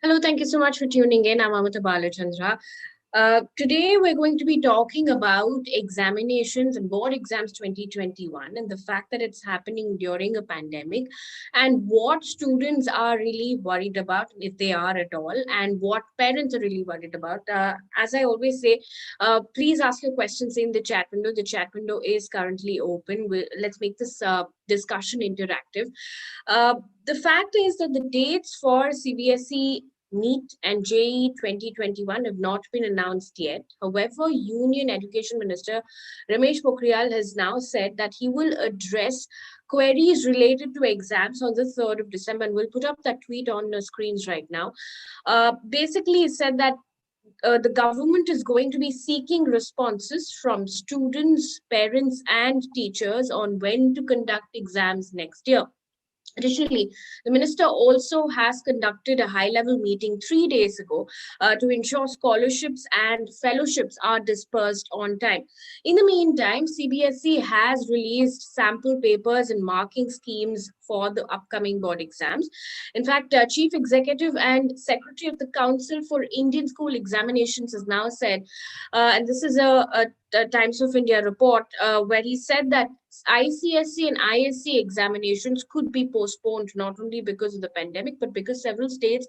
Hello, thank you so much for tuning in. I'm Amitha Balachandra. Today, we're going to be talking about examinations and board exams 2021 and the fact that it's happening during a pandemic and what students are really worried about, if they are at all, and what parents are really worried about. As I always say, please ask your questions in the chat window. The chat window is currently open. Let's make this discussion interactive. Uh, the fact is that the dates for CBSE NEET and JEE 2021 have not been announced yet. However, Union Education Minister Ramesh Pokhriyal has now said that he will address queries related to exams on the 3rd of December. And we'll put up that tweet on the screens right now. Basically, he said that the government is going to be seeking responses from students, parents, and teachers on when to conduct exams next year. Additionally, the minister also has conducted a high level meeting 3 days ago to ensure scholarships and fellowships are dispersed on time. In the meantime, CBSE has released sample papers and marking schemes for the upcoming board exams. In fact, Chief Executive and Secretary of the Council for Indian School Examinations has now said, and this is a Times of India report, where he said that ICSE and ISC examinations could be postponed not only because of the pandemic, but because several states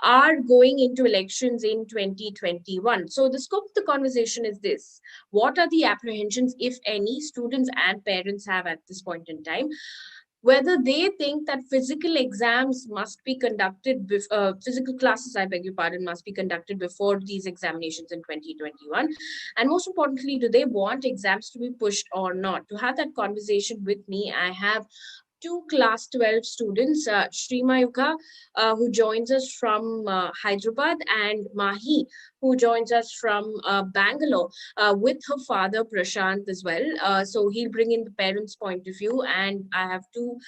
are going into elections in 2021. So, the scope of the conversation is this: what are the apprehensions, if any, students and parents have at this point in time? Whether they think that physical exams must be conducted, physical classes, I beg your pardon, must be conducted before these examinations in 2021. And most importantly, do they want exams to be pushed or not? To have that conversation with me, I have two class 12 students, Mayuka, who joins us from Hyderabad, and Mahi, who joins us from Bangalore, with her father Prashant as well. So he'll bring in the parents' point of view, and I have two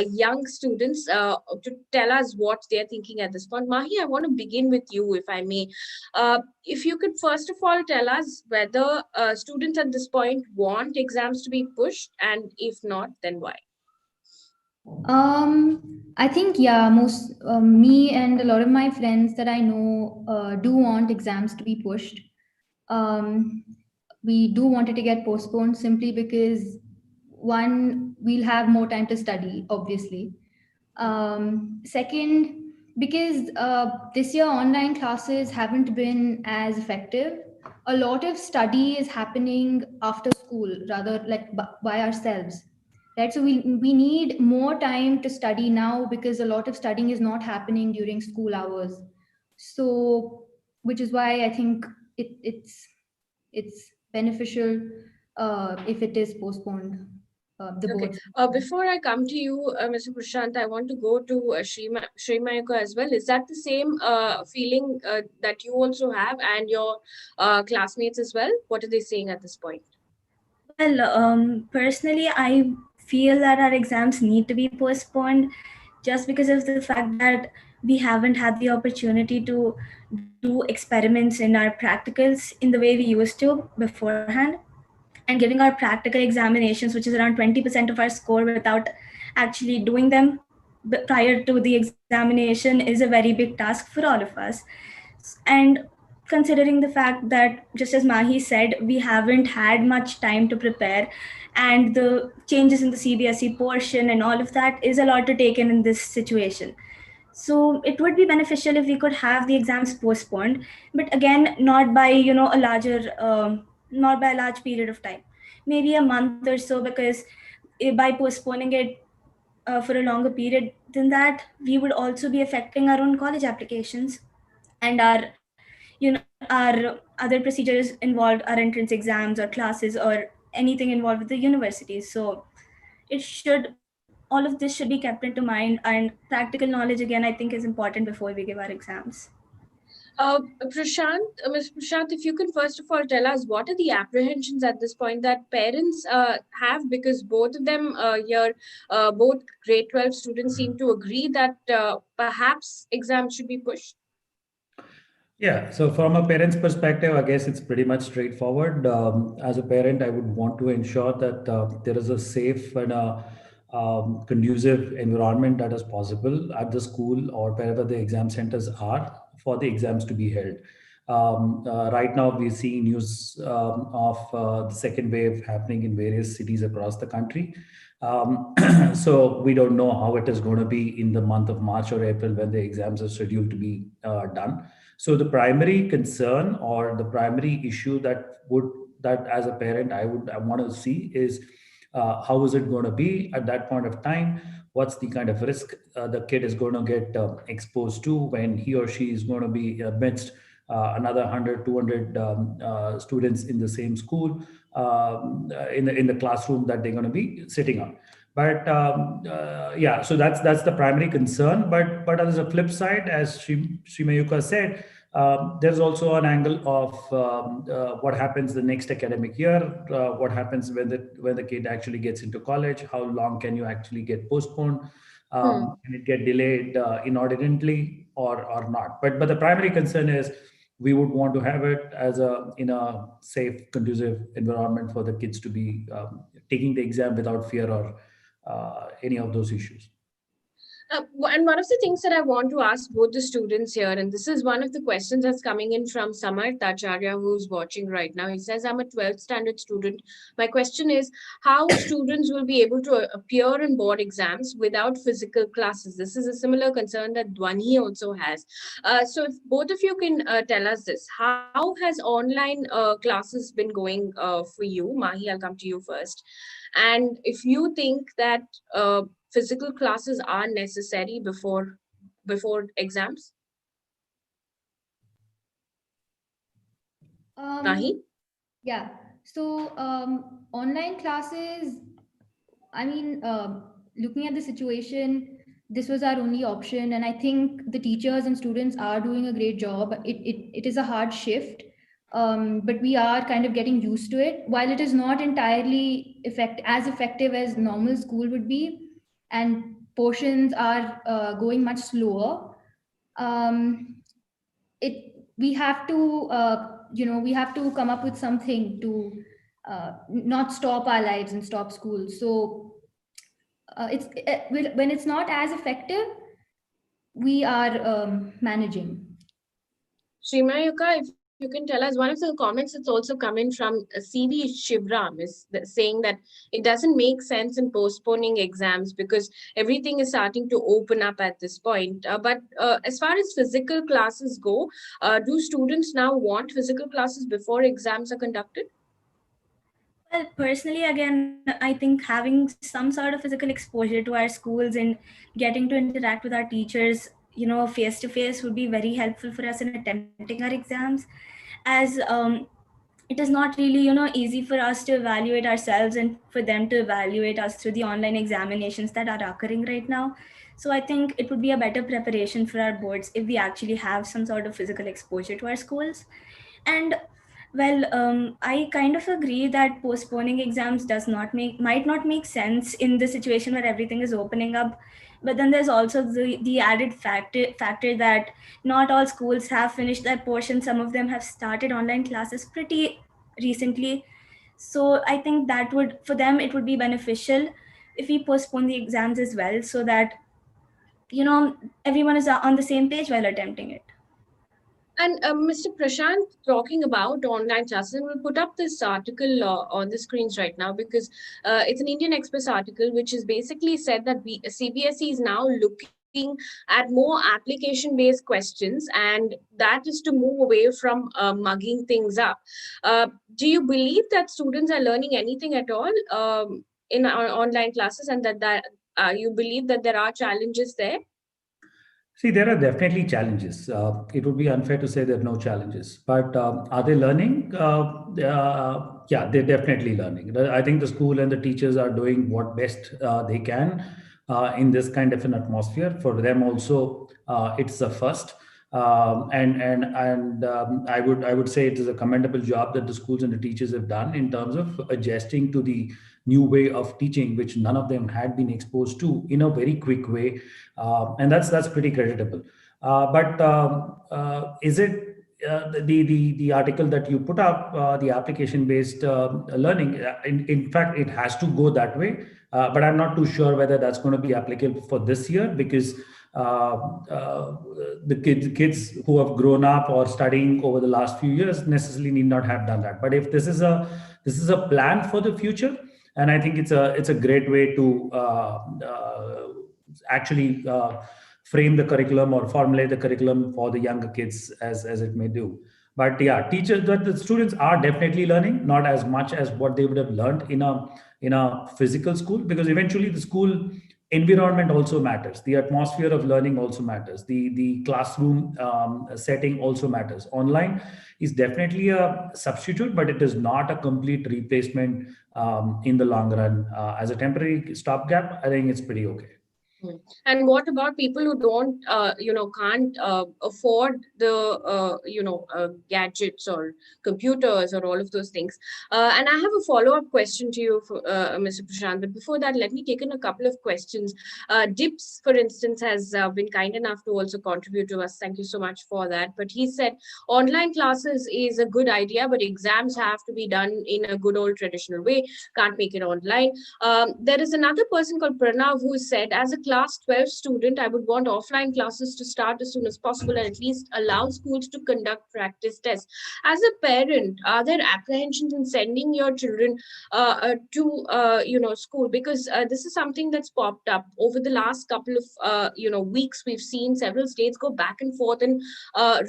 young students to tell us what they're thinking at this point. Mahi, I want to begin with you, if I may. If you could first of all tell us whether students at this point want exams to be pushed, and if not, then why? I think, yeah, most me and a lot of my friends that I know do want exams to be pushed. Um, we do want it to get postponed simply because one, we'll have more time to study, obviously. Second, because this year online classes haven't been as effective. A lot of study is happening after school, rather like by ourselves, right? So we need more time to study now because a lot of studying is not happening during school hours. So, which is why I think it's beneficial if it is postponed. The Okay. boards. Before I come to you, Mr. Prashant, I want to go to Shri Mayuka as well. Is that the same feeling that you also have and your classmates as well? What are they saying at this point? Well, personally, I feel that our exams need to be postponed just because of the fact that we haven't had the opportunity to do experiments in our practicals in the way we used to beforehand. And giving our practical examinations, which is around 20% of our score, without actually doing them prior to the examination, is a very big task for all of us. And considering the fact that, just as Mahi said, we haven't had much time to prepare, and the changes in the CBSE portion and all of that is a lot to take in this situation. So it would be beneficial if we could have the exams postponed, but again, not by a larger, not by a large period of time, maybe a month or so, because by postponing it for a longer period than that, we would also be affecting our own college applications and our other procedures involved, our entrance exams or classes or anything involved with the universities. So it should all of this should be kept into mind, and practical knowledge, again, I think is important before we give our exams. Ms. Prashant, if you can first of all tell us what are the apprehensions at this point that parents have, because both of them here, both grade 12 students seem to agree that perhaps exams should be pushed. Yeah, so from a parent's perspective, I guess it's pretty much straightforward. As a parent, I would want to ensure that there is a safe and conducive environment that is possible at the school or wherever the exam centers are for the exams to be held. Right now, we're seeing news of the second wave happening in various cities across the country. So we don't know how it is going to be in the month of March or April when the exams are scheduled to be done. So the primary concern or the primary issue that as a parent I want to see is how is it going to be at that point of time? What's the kind of risk the kid is going to get exposed to when he or she is going to be amidst another 100, 200 students in the same school, in the classroom that they're going to be sitting on. But yeah, so that's the primary concern. But as a flip side, as Sri Mayuka said, there's also an angle of what happens the next academic year, what happens when the kid actually gets into college, how long can you actually get postponed, can it get delayed inordinately or not. But the primary concern is we would want to have it as in a safe, conducive environment for the kids to be taking the exam without fear or any of those issues. And one of the things that I want to ask both the students here, and this is one of the questions that's coming in from Samarth Acharya, who's watching right now. He says, I'm a 12th standard student. My question is how students will be able to appear in board exams without physical classes. This is a similar concern that Dwani also has. So if both of you can tell us this, how has online classes been going for you? Mahi, I'll come to you first. And if you think that physical classes are necessary before exams? Nahi? Yeah. So online classes, I mean, looking at the situation, this was our only option, and I think the teachers and students are doing a great job. It is a hard shift, but we are kind of getting used to it. While it is not entirely as effective as normal school would be, and portions are going much slower, we have to we have to come up with something to not stop our lives and stop school. So when it's not as effective, we are managing. Srimayuka, if you can tell us, one of the comments that's also coming from CV Shivram is saying that it doesn't make sense in postponing exams because everything is starting to open up at this point. But as far as physical classes go, do students now want physical classes before exams are conducted? Well, personally, again, I think having some sort of physical exposure to our schools and getting to interact with our teachers, face to face would be very helpful for us in attempting our exams, as it is not really, easy for us to evaluate ourselves and for them to evaluate us through the online examinations that are occurring right now. So I think it would be a better preparation for our boards if we actually have some sort of physical exposure to our schools. And well, I kind of agree that postponing exams might not make sense in the situation where everything is opening up. But then there's also the added factor that not all schools have finished their portion. Some of them have started online classes pretty recently. So I think that for them, it would be beneficial if we postpone the exams as well, so that, everyone is on the same page while attempting it. And Mr. Prashant, talking about online classes, and we'll put up this article on the screens right now because it's an Indian Express article, which is basically said that CBSE is now looking at more application-based questions, and that is to move away from mugging things up. Do you believe that students are learning anything at all in our online classes, and that you believe that there are challenges there? See, there are definitely challenges. It would be unfair to say there are no challenges, but are they learning? Yeah, they're definitely learning. I think the school and the teachers are doing what best they can in this kind of an atmosphere. For them, also, it's a first, and I would say it is a commendable job that the schools and the teachers have done in terms of adjusting to the new way of teaching, which none of them had been exposed to in a very quick way, and that's pretty creditable. But is it the article that you put up, the application based learning? In fact, it has to go that way. But I'm not too sure whether that's going to be applicable for this year because the kids who have grown up or studying over the last few years necessarily need not have done that. But if this is a plan for the future, and I think it's a great way to actually frame the curriculum or formulate the curriculum for the younger kids as it may do. But yeah, teachers, the students are definitely learning, not as much as what they would have learned in a physical school, because eventually the school environment also matters. The atmosphere of learning also matters. The classroom setting also matters. Online is definitely a substitute, but it is not a complete replacement in the long run. As a temporary stopgap, I think it's pretty okay. And what about people who don't, can't afford the, gadgets or computers or all of those things? And I have a follow-up question to you, Mr. Prashant. But before that, let me take in a couple of questions. Dips, for instance, has been kind enough to also contribute to us. Thank you so much for that. But he said online classes is a good idea, but exams have to be done in a good old traditional way. Can't make it online. There is another person called Pranav who said, as a class 12 student, I would want offline classes to start as soon as possible and at least allow schools to conduct practice tests. As a parent, are there apprehensions in sending your children to school? Because this is something that's popped up over the last couple of weeks. We've seen several states go back and forth in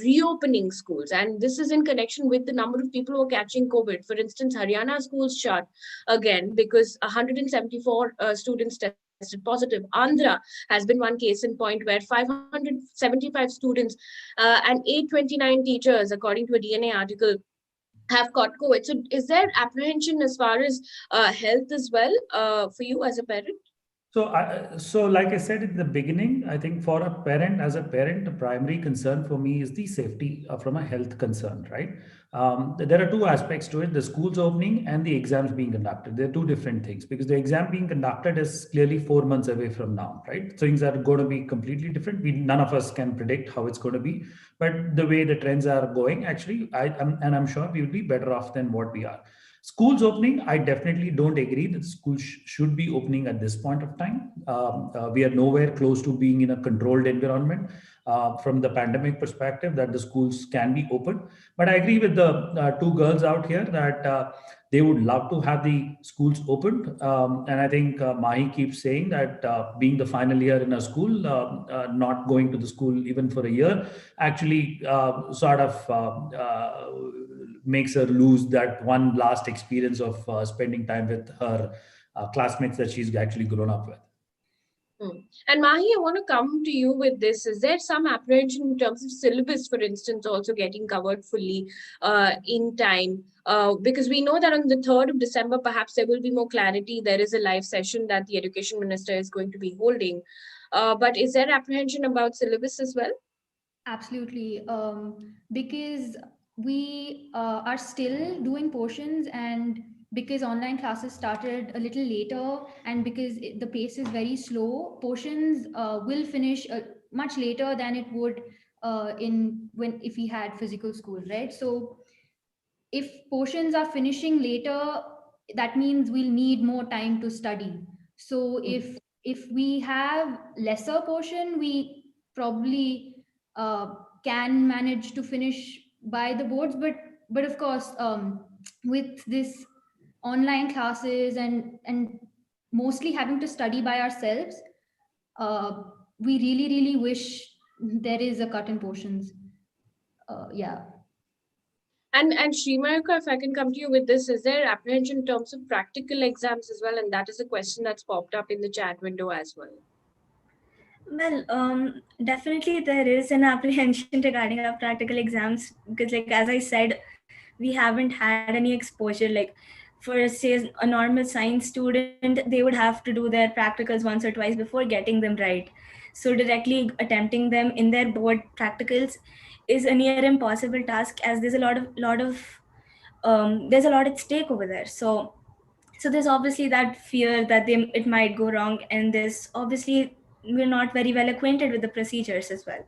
reopening schools, and this is in connection with the number of people who are catching COVID. For instance, Haryana schools shut again because 174 students tested positive. Andhra has been one case in point where 575 students and 829 teachers, according to a DNA article, have caught COVID. So, is there apprehension as far as health as well for you as a parent? So like I said in the beginning, I think for a parent, as a parent, the primary concern for me is the safety from a health concern, right? There are two aspects to it: the schools opening and the exams being conducted. They're two different things, because the exam being conducted is clearly 4 months away from now, right? So things are going to be completely different. None of us can predict how it's going to be, but the way the trends are going, actually, I'm sure we will be better off than what we are. Schools opening, I definitely don't agree that schools should be opening at this point of time. We are nowhere close to being in a controlled environment from the pandemic perspective that the schools can be open. But I agree with the two girls out here that they would love to have the schools opened. And I think Mahi keeps saying that being the final year in a school, not going to the school even for a year, actually sort of makes her lose that one last experience of spending time with her classmates that she's actually grown up with. And Mahi, I want to come to you with this. Is there some apprehension in terms of syllabus, for instance, also getting covered fully in time? Because we know that on the 3rd of December, perhaps there will be more clarity. There is a live session that the Education Minister is going to be holding. But is there apprehension about syllabus as well? Absolutely. Because we are still doing portions, and because online classes started a little later, and because the pace is very slow, portions will finish much later than it would in when if we had physical school, right? So if portions are finishing later, that means we'll need more time to study. So if we have lesser portion, we probably can manage to finish by the boards. But of course, with this online classes and mostly having to study by ourselves, uh, we really wish there is a cut in portions. Yeah. And Shrimayuka, if I can come to you with this, is there apprehension in terms of practical exams as well? And that is a question that's popped up in the chat window as well. Well, definitely there is an apprehension regarding our practical exams because, like as I said, we haven't had any exposure. Like for say a normal science student, they would have to do their practicals once or twice before getting them right. So directly attempting them in their board practicals is a near impossible task, as there's a lot at stake over there. So there's obviously that fear that it might go wrong, and there's obviously we're not very well acquainted with the procedures as well.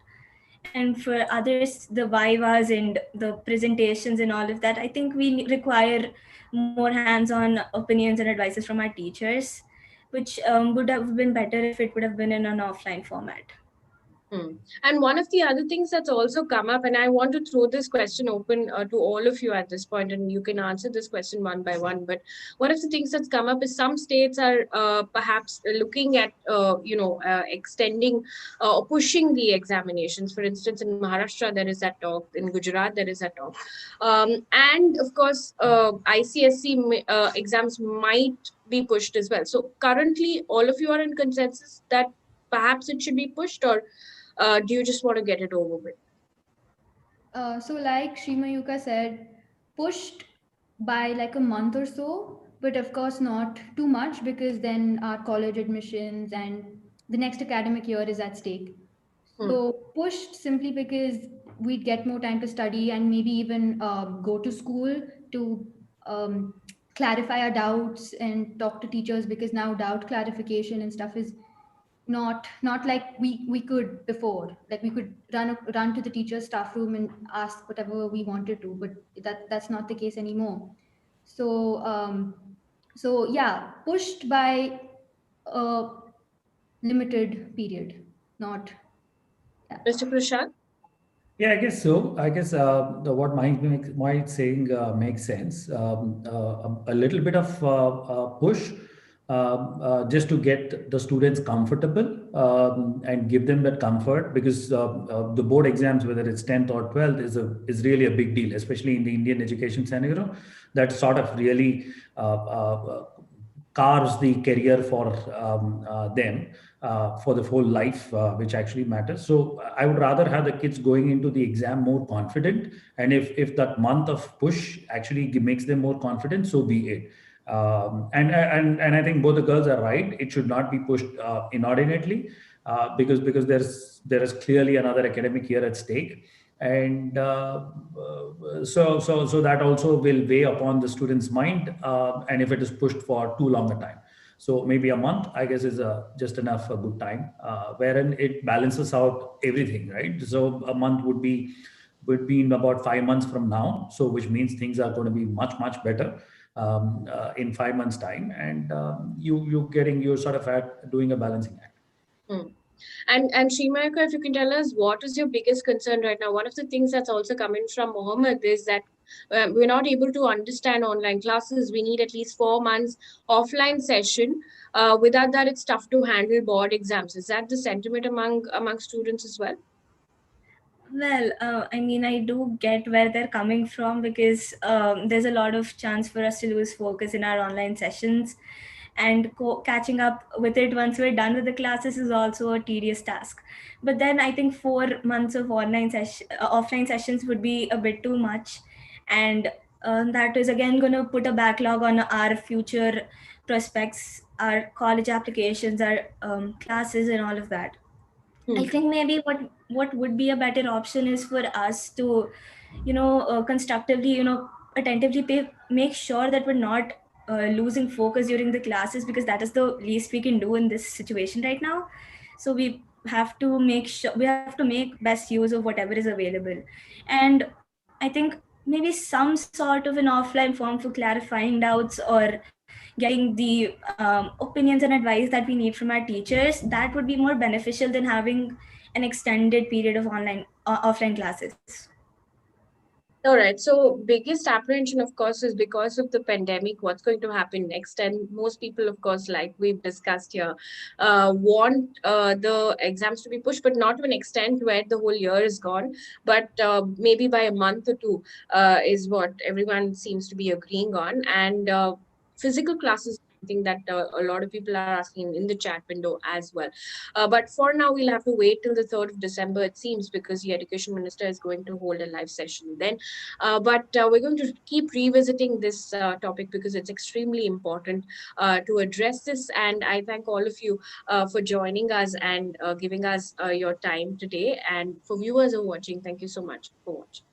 And for others, the vivas and the presentations and all of that, I think we require more hands-on opinions and advices from our teachers, which would have been better if it would have been in an offline format. Hmm. And one of the other things that's also come up, and I want to throw this question open to all of you at this point, and you can answer this question one by one. But one of the things that's come up is some states are perhaps looking at, extending or pushing the examinations. For instance, in Maharashtra, there is that talk. In Gujarat, there is that talk. And of course, ICSC exams might be pushed as well. So currently, all of you are in consensus that perhaps it should be pushed, or do you just want to get it over with? So, like Shimayuka said, pushed by like a month or so, but of course not too much because then our college admissions and the next academic year is at stake. Hmm. So, pushed simply because we'd get more time to study and maybe even go to school to um, clarify our doubts and talk to teachers, because now doubt clarification and stuff is not like we could before. Like we could run to the teacher's staff room and ask whatever we wanted to, but that's not the case anymore. So yeah, pushed by a limited period, not yeah. Mr. Prashant? Yeah, I guess so. I guess what Mike saying makes sense. A little bit of push just to get the students comfortable and give them that comfort, because the board exams, whether it's 10th or 12th, is really a big deal, especially in the Indian education scenario. That sort of really carves the career for them for the whole life, which actually matters. So I would rather have the kids going into the exam more confident, and if that month of push actually makes them more confident, so be it. And I think both the girls are right. It should not be pushed inordinately, because there is clearly another academic year at stake, and so that also will weigh upon the student's mind, and if it is pushed for too long a time. So maybe a month, I guess, is just enough a good time, wherein it balances out everything, right? So a month would be in about 5 months from now, so which means things are going to be much better in 5 months' time, and you're sort of doing a balancing act. Hmm. And Shimayaka, if you can tell us what is your biggest concern right now? One of the things that's also coming from Mohammed is that we're not able to understand online classes. We need at least 4 months offline session. Without that, it's tough to handle board exams. Is that the sentiment among students as well? Well, I mean, I do get where they're coming from, because there's a lot of chance for us to lose focus in our online sessions, and catching up with it once we're done with the classes is also a tedious task. But then I think 4 months of offline sessions would be a bit too much, and that is again going to put a backlog on our future prospects, our college applications, our classes, and all of that. I Hmm. think maybe what would be a better option is for us to, constructively, attentively make sure that we're not losing focus during the classes, because that is the least we can do in this situation right now. So we have to make best use of whatever is available, and I think maybe some sort of an offline form for clarifying doubts or getting the opinions and advice that we need from our teachers, that would be more beneficial than having an extended period of offline classes. All right. So, biggest apprehension, of course, is because of the pandemic. What's going to happen next? And most people, of course, like we've discussed here, want the exams to be pushed, but not to an extent where the whole year is gone, but maybe by a month or two is what everyone seems to be agreeing on. And physical classes, I think that a lot of people are asking in the chat window as well. But for now, we'll have to wait till the 3rd of December, it seems, because the education minister is going to hold a live session then. But we're going to keep revisiting this topic because it's extremely important to address this. And I thank all of you for joining us and giving us your time today. And for viewers who are watching, thank you so much for watching.